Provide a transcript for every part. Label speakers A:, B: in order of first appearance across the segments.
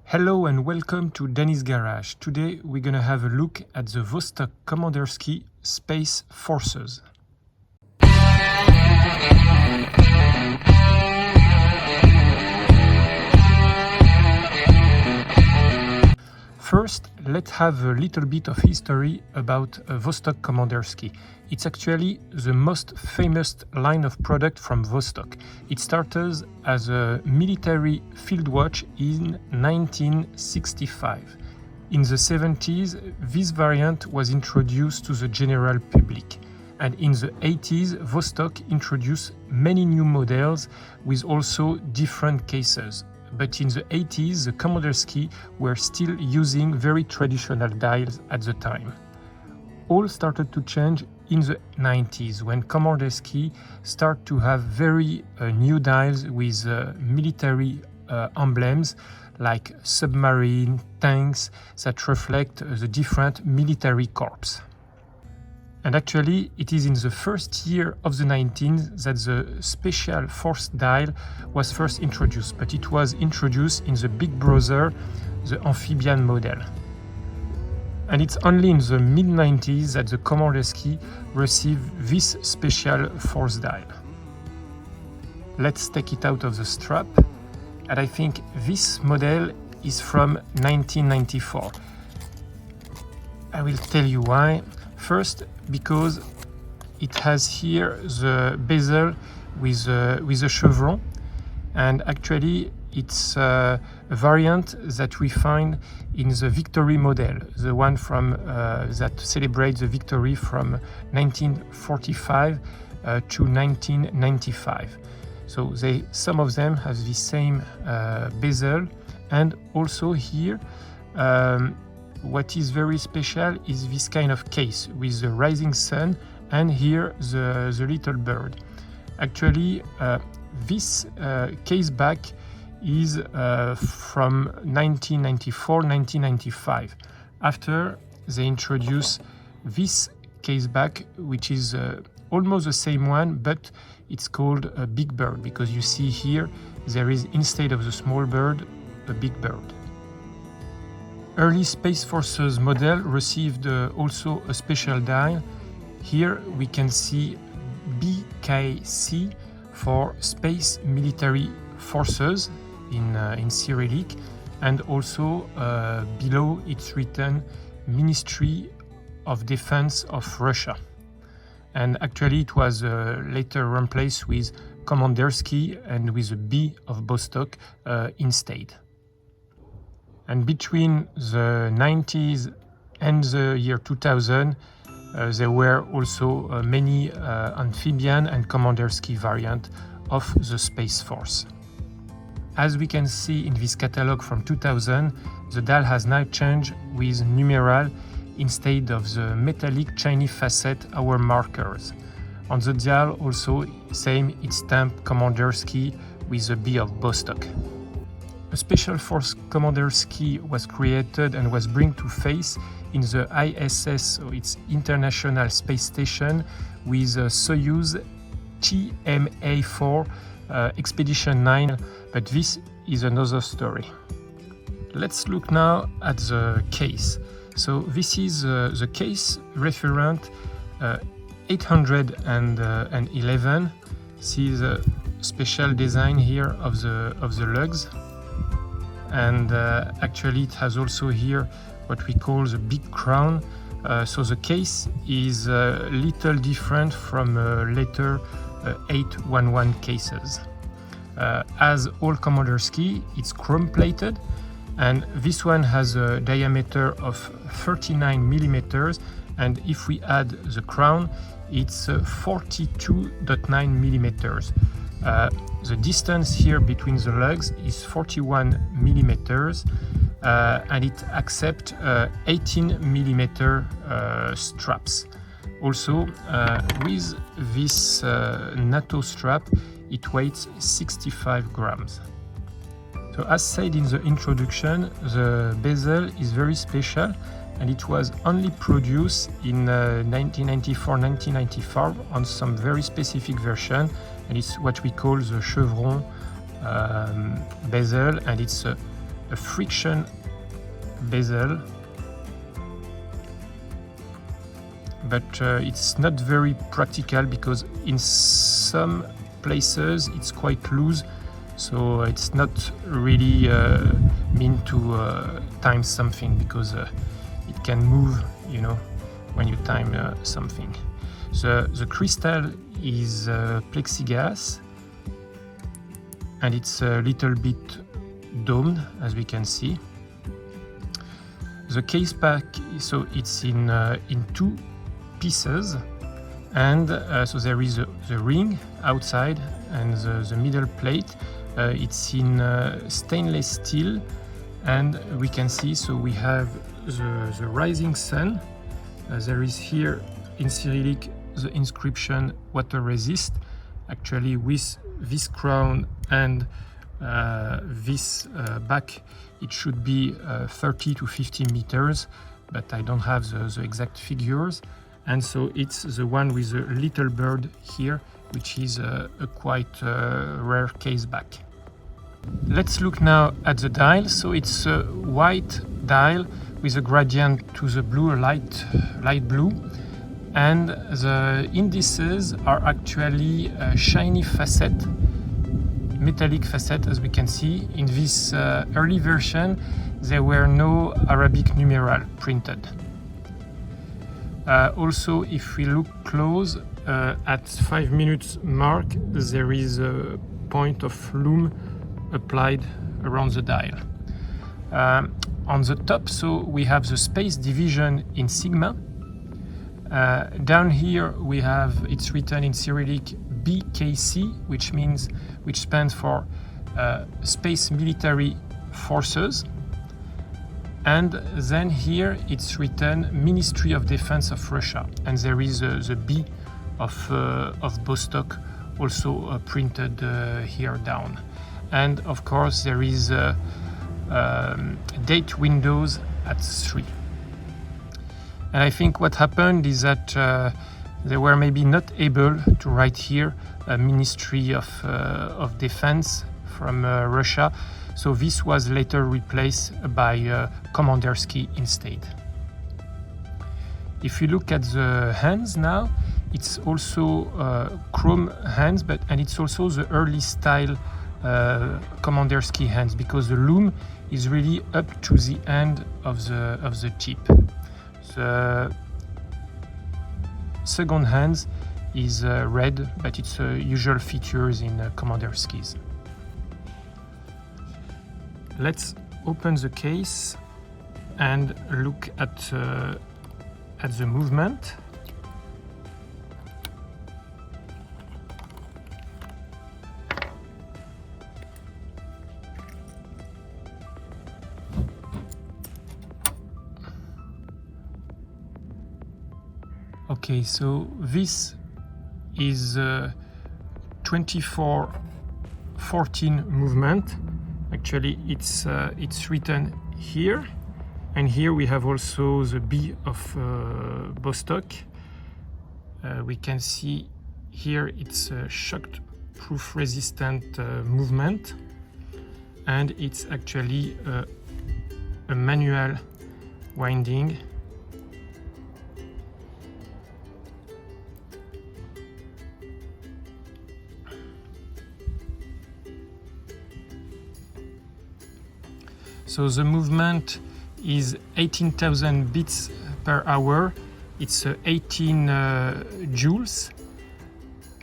A: Hello and welcome to Danny's Garage. Today we're gonna have a look at the Vostok Komandirskie Space Forces. First, let's have a little bit of history about Vostok Komandirskie. It's actually the most famous line of product from Vostok. It started as a military field watch in 1965. In the 70s, this variant was introduced to the general public. And in the 80s, Vostok introduced many new models with also different cases. But in the 80s, the Komandirskie were still using very traditional dials at the time. All started to change in the 90s when Komandirskie started to have very new dials with military emblems like submarine, tanks that reflect the different military corps. And actually, it is in the first year of the 19th that the Special Force dial was first introduced, but it was introduced in the big brother, the amphibian model. And it's only in the mid-90s that the Komandirskie received this Special Force dial. Let's take it out of the strap, and I think this model is from 1994. I will tell you why. First, because it has here the bezel with a chevron, and actually it's a variant that we find in the Victory model, the one from that celebrates the victory from 1945 to 1995. So some of them have the same bezel, and also here what is very special is this kind of case with the rising sun and here the little bird. Actually, this case back is from 1994-1995. After they introduce this case back, which is almost the same one, but it's called a big bird because you see here there is, instead of the small bird, a big bird. Early Space Forces model received also a special dial. Here we can see BKC for Space Military Forces in Cyrillic, and also below it's written Ministry of Defense of Russia. And actually it was later replaced with Komandirskie and with a B of Vostok instead. And between the 90s and the year 2000, there were also many amphibian and Komandirskie variant of the Space Force. As we can see in this catalog from 2000, the dial has now changed with numeral instead of the metallic Chinese facet hour markers. On the dial also same, it's stamped Komandirskie with a B of Vostok. A Special Force Komandirskie was created and was brought to face in the ISS, so it's International Space Station, with Soyuz TMA-4 Expedition 9, but this is another story. Let's look now at the case. So this is the case referent 811. See the special design here of the lugs. And actually it has also here what we call the big crown. So the case is a little different from later 811 cases. As all Komandirskie, it's chrome plated, and this one has a diameter of 39 millimeters, and if we add the crown, it's 42.9 millimeters. The distance here between the lugs is 41 millimeters, and it accepts 18 millimeter straps. Also, with this NATO strap, it weighs 65 grams. So as said in the introduction, the bezel is very special, and it was only produced in 1994-1995 on some very specific version, and it's what we call the Chevron Bezel, and it's a friction bezel, but it's not very practical because in some places it's quite loose, so it's not really meant to time something, because it can move, you know, when you time something. The crystal is plexiglass, and it's a little bit domed, as we can see. The case pack, so it's in two pieces, and so there is the ring outside and the middle plate. It's in stainless steel, and we can see, so we have the rising sun. There is here in Cyrillic the inscription water resist. Actually, with this crown and this back, it should be 30 to 50 meters, but I don't have the exact figures. And so it's the one with the little bird here, which is a quite rare case back. Let's look now at the dial. So it's a white dial with a gradient to the blue, light blue, and the indices are actually shiny facet, metallic facet, as we can see. In this early version, there were no Arabic numeral printed. Also, if we look close, at 5 minutes mark, there is a point of lume applied around the dial. On the top, so we have the space division in sigma. Down here we have, it's written in Cyrillic BKC, which stands for Space Military Forces. And then here it's written Ministry of Defense of Russia, and there is the B of Vostok also printed here down. And of course there is date windows at 3. And I think what happened is that they were maybe not able to write here a Ministry of Defense from Russia. So this was later replaced by Komandirskie instead. If you look at the hands now, it's also chrome hands, and it's also the early style Komandirskie hands, because the lume is really up to the end of the tip. The second hands is red, but it's usual features in Komandirskie's. Let's open the case and look at the movement. Okay, so this is 24-14 movement. Actually, it's written here, and here we have also the B of Vostok. We can see here it's a shock-proof resistant movement, and it's actually a manual winding. So the movement is 18,000 beats per hour. It's 18 joules,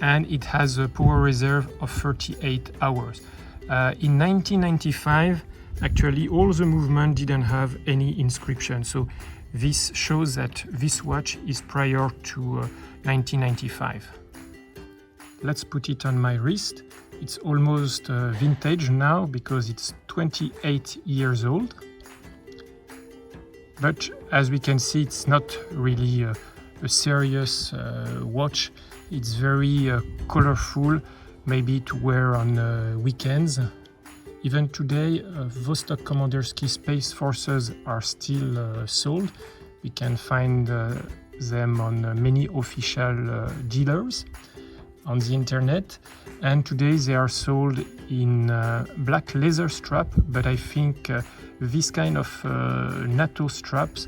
A: and it has a power reserve of 38 hours. In 1995, actually, all the movement didn't have any inscription. So this shows that this watch is prior to 1995. Let's put it on my wrist. It's almost vintage now because it's 28 years old. But as we can see, it's not really a serious watch. It's very colorful, maybe to wear on weekends. Even today, Vostok Komandirskie Space Forces are still sold. We can find them on many official dealers. on the internet, and today they are sold in black leather strap, but I think this kind of NATO straps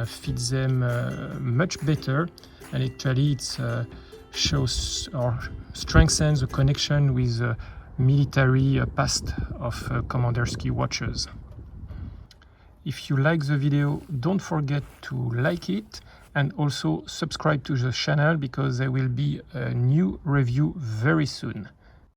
A: fits them much better, and actually it shows or strengthens the connection with the military past of Komandirskie watches. If you like the video, don't forget to like it and also subscribe to the channel, because there will be a new review very soon.